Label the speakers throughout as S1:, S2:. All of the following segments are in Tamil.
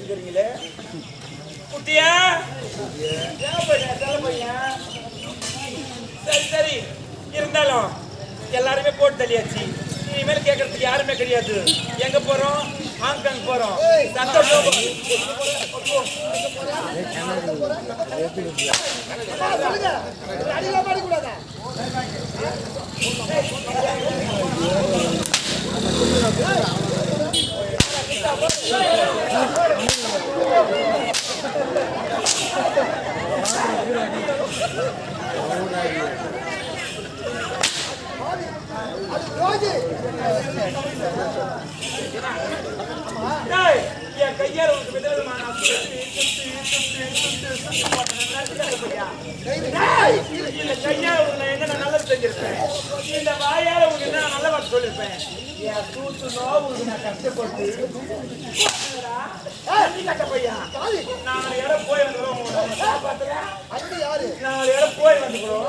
S1: இருக்கிறீங்களே குட்டியா பையன் சரி சரி இருந்தாலும் எல்லாருமே போட்டு தள்ளியாச்சு இனிமேல் கேட்கறதுக்கு யாருமே கிடையாது எங்க போறோம் ஹாங்காங் போறோம் சந்தோஷம் என் கையால் உனக்கு விதவிதமான கையால் உங்களை என்ன நல்லது செஞ்சிருப்பேன் இந்த வாயால உங்களுக்கு என்ன நல்ல வார்த்தை சொல்லியிருப்பேன் என் தூத்து நோவு நான் கஷ்டப்பட்டு கட்ட பையா 4 இடம் போய் வந்துடும் 4 இடம் போய் வந்துக்கிறோம்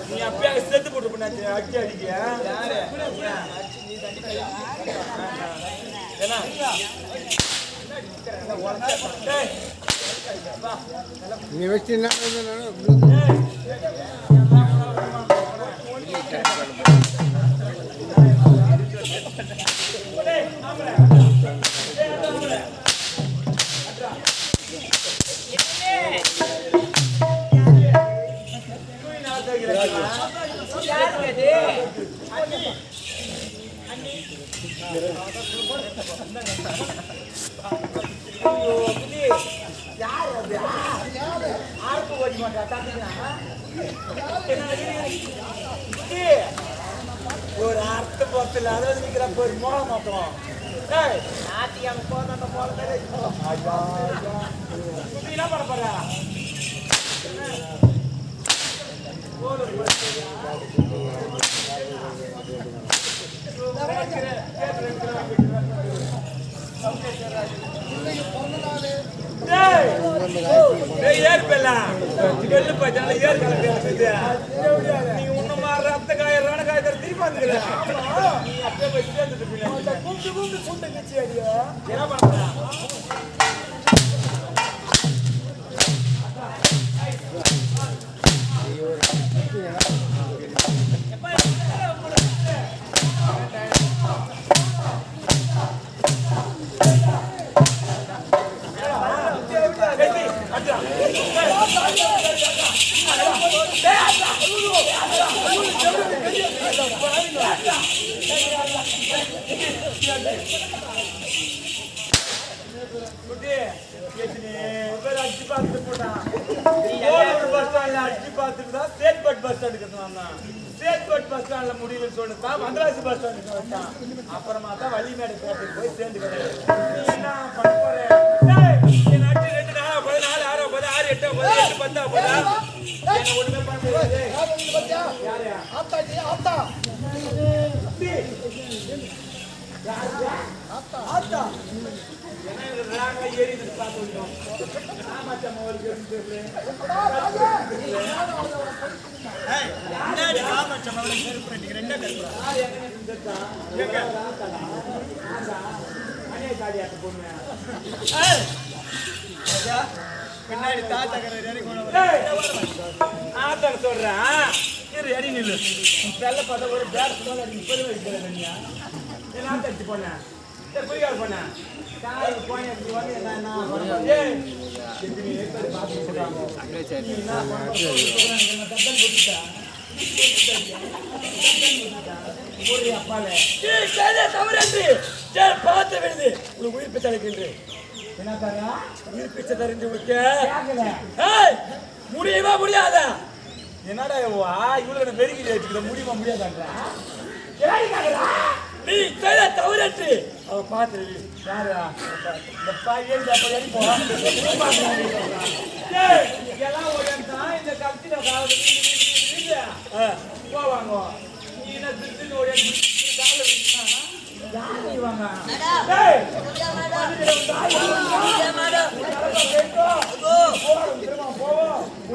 S1: நீ அப்பயே செத்து போட்டு பண்ணாச்சு அடி அடிக்க
S2: நீ வச்சு என்ன
S1: ஒரு அர்த்த போத்துல அதாவது நிக்கிற ஒரு மோள மாட்டோம் நாட்டியம் போன என்ன பண்ண போற நீ ஒண்ணும் ரத்த காயிரம் காய்ச்சல் திருப்பி வந்துக்கிற நீ அப்படியே போய் சேர்ந்துட்டு கூப்பிட்டு சுண்டு கட்சி அடியா என்ன பண்ற அடிச்சு பார்த்துட்டு தான் சேத்பட் பஸ் ஸ்டாண்டுக்கு சேத்பட் பஸ் ஸ்டாண்ட்ல முடியலன்னு சொல்லிட்டு மദ്രാസ് பஸ் ஸ்டாண்டுக்கு வந்தான் அப்புறமா தான் வள்ளிமேடு பேட்டுக்கு போய் சேர்ந்துக்கிறேன் என்ன பண்ண போறேன் 2 நாள் 14 6 6 8 10 10 ஒண்ணுமே பண்ண முடியாது யாரு ஆத்தாஜி ஆத்தா ஆத்தா என்ன ராங்க ஏறிது பாத்துறோம் ஆமாச்சா மோருக்கு ஏய் என்னடி ஆமாச்சா மோருக்கு செருப்பு நீங்க ரெண்டே கருப்புறா எங்க நின்னுட்டா எங்க ஆதா அனே காடியாட்ட போடுங்க ஏய் ராஜா பின்னாடி தாத்தா கரை ஏறி கொண்டு ஆத்தா சொல்றேன் இரு ஏறி நில்லு செல்ல பத ஒரு பேட் ஸ்டோல் அடி 30 வைக்கிறேன் நீயா என்ன தட்டி போன சரி புரியாத போன காய் போய் வந்து என்ன ஏய் நீ எப்படி பாத்து சொல்றாங்க அங்கே சரி நீ என்ன பண்ற தத்தன் போட்டுடா ஒரு அப்பாலே ஏய் சேதே தவறந்து சரி பாத்து விடுது உங்களுக்கு உயிர் பிச்சை அளிக்கின்றே என்ன தரா உயிர் பிச்சை தரந்து உங்களுக்கு கேக்கல ஏய் முடியவே முடியாதா என்னடா வா இவ்வளவு பெருகி வச்சுக்கிற முடியுமா முடியாதான்றா கேக்குறா நீ செய்த தவறட்டு அவ பாத்து யாரா இந்த பாயேன் அப்படி போ ஏய் எல்லாம் ஓடண்டா இந்த கப்தில காவது போவாங்க நீ என்ன திருத்தி ஓடேன் கால விட்டா யாரு வாங்க டேய் மேடம் மேடம் போ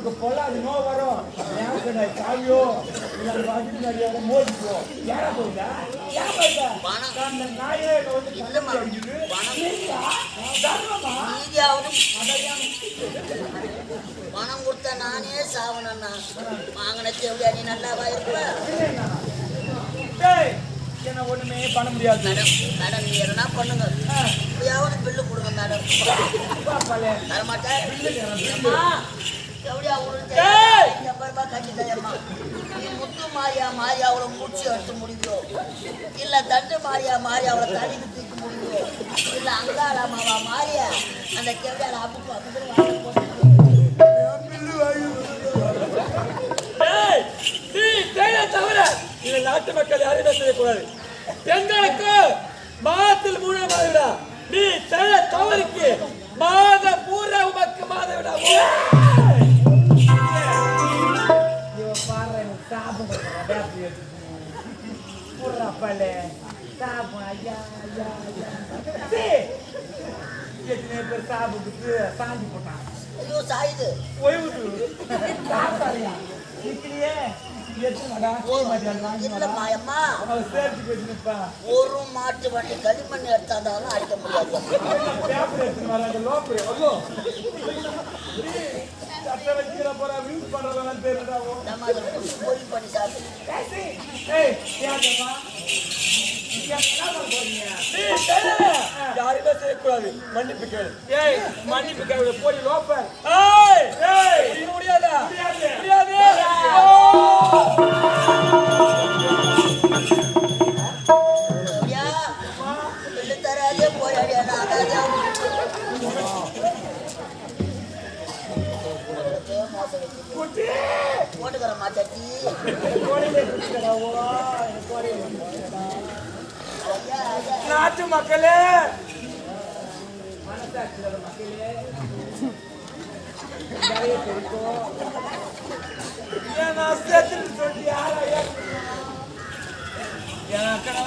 S1: உனக்கு பொல்லாது நோ வரும் ஏன் சாவியோ இல்லை நிறைய மோதிக்கோ யாரா போயிட்டா ஏன் போயிட்டா அந்த நாயே வந்து
S3: இல்லம்மா
S1: அடிக்குது
S3: பணம் கொடுத்த நானே சாவணண்ணா வாங்கின தேவையா நீ நல்லாவா இருப்ப
S1: என்ன ஒண்ணுமே பண்ண முடியாது
S3: மேடம் மேடம் நீ எதனா பண்ணுங்க எப்படியாவது பில்லு கொடுங்க மேடம் தரமாட்டேன் எப்படியா உங்களுக்கு 50 ரூபாய் கட்டி தரமா நீ முத்து மாறியா மாறி அவளை மூச்சு எடுத்து முடியோ இல்ல தண்டு மாறியா மாறி அவளை தள்ளிக்கு தூக்கி முடியோ இல்ல அங்காளாமாவா மாறியா அந்த கேவியால அப்புக்கு அப்படி
S1: தவிர இதை நாட்டு மக்கள் யாரையும் செய்யக்கூடாது பெண்களுக்கு மாதத்தில் 3ஆம் மாத விடா நீ செய்ய தவறுக்கு மாத பூரா உமக்கு மாத விடா சாப்பிட்டு சாஞ்சி போட்டான்
S3: ஐயோ சாயுது இல்லம்மா அம்மா ஒரு மாட்டு வண்டி களிமண் எடுத்தாந்தாலும் அடிக்க முடியாது பொறி பண்ணி சாப்பிட்டு
S1: யாருமே செய்யக்கூடாது மன்னிப்பு கேளு மன்னிப்பு கேளு போய் லோப்பர் முடியாதா முடியாது
S3: தராதே போராடியா போட்டுக்கிற மாச்சாச்சி
S1: நாட்டு மக்களே சொல்லி யாரா என் அக்கடா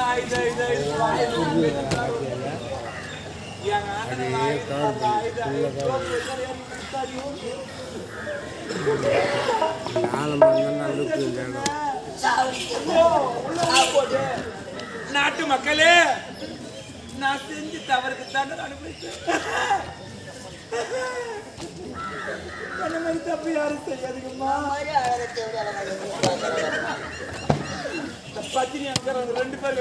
S1: நாட்டு மக்களே நான் செஞ்சு தவறுக்கு தானே அனுபவிச்சேன் என்ன மாதிரி தப்பு யாரும் செய்யாதுங்கம்மா பத்தினி அங்க 2 பேர்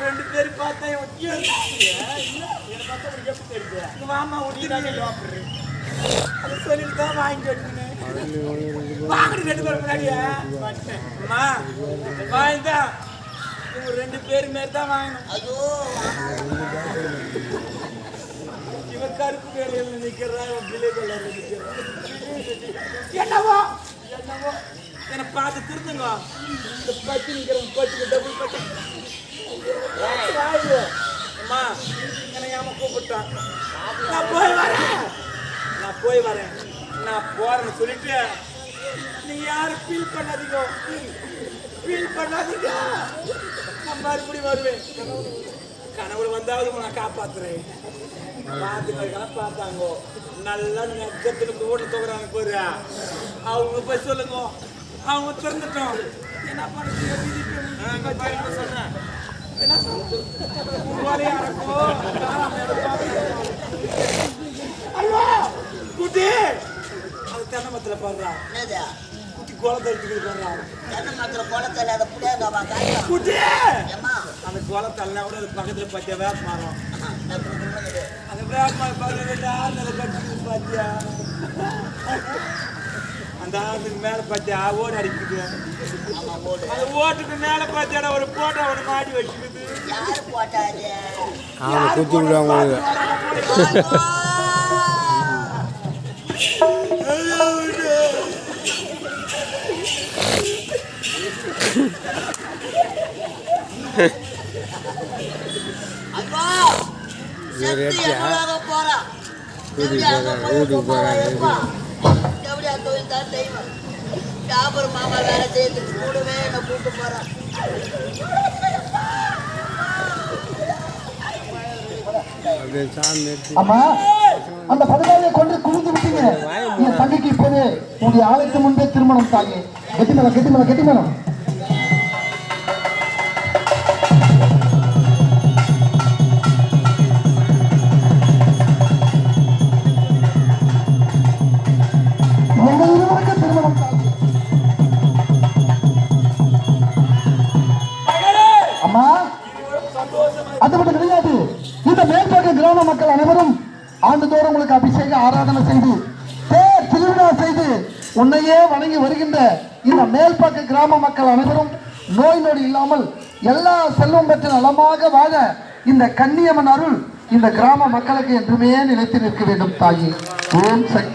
S1: ரெண்டு பேர் பார்த்தா மாமா அதை சொல்லிட்டு தான் வாங்கி கட்டுனேன் வாங்கிட்டு 2 பேர் முன்னாடியா அம்மா வாங்கிதான் இவங்க 2 பேர் மாரி தான் வாங்கணும்
S3: ஐயோ
S1: இவன் கருப்பு வேலையில் நிற்கிறா இவன் பிள்ளை கலர் நிற்கிறான் என்னவோ என்னவோ என்னை பார்த்து திருந்துங்க இந்த பச்சு நிற்கிறவங்க பச்சுக்கு டபுள் பச்சு அம்மா என்னை ஏமா கூப்பிட்டான் நான் போய் வரேன் நான் போறேன்னு சொல்லிட்டு நீங்க யாரும் ஃபீல் பண்ணாதீங்க நான் மறுபடியும் வருவேன் கனவுல வந்தாவது நான் காப்பாத்துறேன் பார்த்தாங்க நல்லா நெக்கத்துல ஓட்டு தோக்குறாங்க போரு அவங்க போய் சொல்லுங்க அவங்க திறந்துட்டோம் என்ன பண்ணுறீங்க சொல்றேன் என்ன குட்டி அது தென்னை மரத்துல பாடுறா குட்டி குளத்தை எடுத்துக்கிட்டு பாடுறா
S3: தென்னை மரத்துல குளத்துல அதை புளியாங்க
S1: குட்டி அந்த குளத்தெல்லாம் கூட அது பக்கத்துல பத்தியா வேப்ப மரம் அந்த வேப்ப மரம் பார்த்துக்கிட்டா அந்த கட்டி பாத்தியா அந்த ஆளுக்கு மேல பாத்தியா ஓடு அடிக்குது அந்த ஓட்டுக்கு மேல பாத்தியாடா ஒரு போட்டோ ஒன்று மாட்டி வச்சுக்குது
S3: யாரு போட்டாரு
S2: குத்தி விடுவாங்க
S3: மாமா வேலை செய்யறதுக்கு கூடவே என்ன கூட்டு போறான்
S2: இப்படி சாமி எடுத்து
S4: அம்மா அந்த பதவியை கொண்டு குவிந்து விட்டீங்க. என் தங்கைக்கு இப்போது உங்களுடைய ஆலயத்து முன்பே திருமணம் தாயே. கெட்டிமலம் கெட்டிமலம் கெட்டிமலம். எங்கள் இருவருக்கு திருமணம் தாயே. அம்மா அது மட்டும் கிடையாது. இந்த மேல்பாக்க கிராம மக்கள் அனைவரும் ஆண்டுதோறும் உங்களுக்கு அபிஷேக ஆராதனை செய்து தேர் திருவிழா செய்து உன்னையே வணங்கி வருகின்ற இந்த மேல்பாக்க கிராம மக்கள் அனைவரும் நோய் நொடி இல்லாமல் எல்லா செல்வம் பெற்ற நலமாக வாழ இந்த கன்னியம்மன் அருள் இந்த கிராம மக்களுக்கு என்றுமே நிலைத்து நிற்க வேண்டும் தாயே. ஓம் சக்தி.